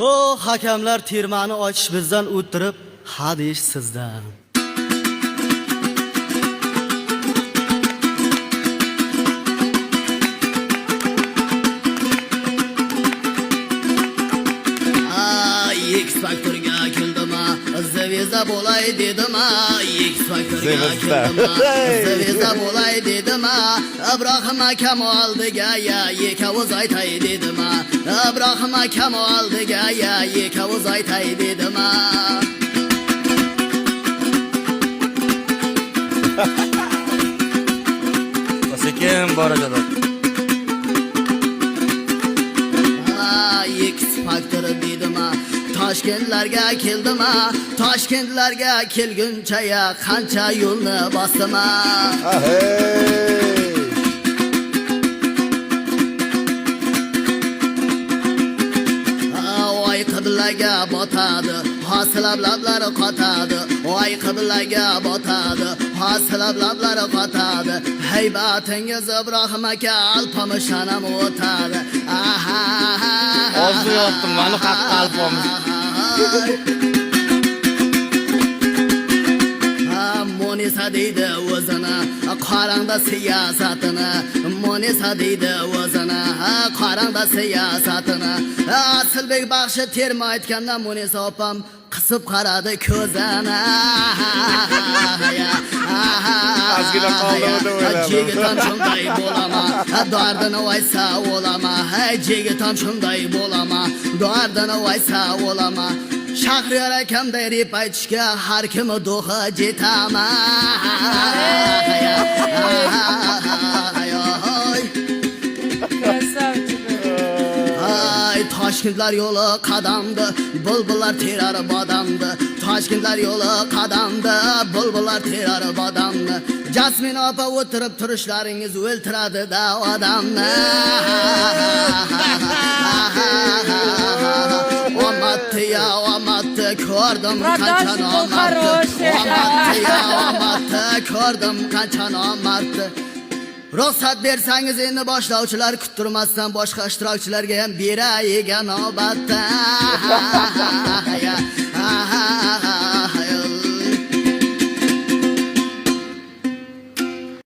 O hakamlar termani ochish bizdan o'tirib, hadish sizdan. X-Factor'ga keldim, zaveza bo'lay dedim, X-Factor'ga keldim, zaveza bo'lay dedim, Ibrohim akam oldiga yekavuz aytay dedim, Ibrohim akam oldiga yekavuz aytay dedim. Sekin borajadi. X-Factor dedim, Toshkentlarga keldim, Toshkentlarga kelguncha qancha yo'lni bosdim. Oy qiblaga botadi, hosilab lablari qotadi. Oy qiblaga botadi, hosilab lablari qotadi. Haybatingiz Ibrohim aka alpomishanam o'tadi. Hozir yotdim, mani haqqa alpomish. Monisa deydi o'zini, qorangda siyosatini. Monisa deydi o'zini, qorangda siyosatini. Asilbek baxshi terma aytganda Monisa opam qisib qaradi ko'zini. Ozgina qoldi o'ylab. Jigitam shunday bo'lama, dardini aytsa o'lama. Jigitam shunday bo'lama, dardini aytsa o'lama. Shahriyar akamday rep aytishga har kim do'xa jetama. Toshkentlar yo'li qadamdi, bulbullar terar bodamdi. Toshkentlar yo'li qadamdi, bulbullar terar bodamdi. Jasmin opa o'tirib turishlaringiz o'ltiradi-da odamni. Omatni ko'rdim qancha nomardi. Omatni ko'rdim qancha nomardi. Ruxsat bersangiz endi boshlovchilar kuttirmasdan boshqa ishtirokchilarga ham beray navbatda.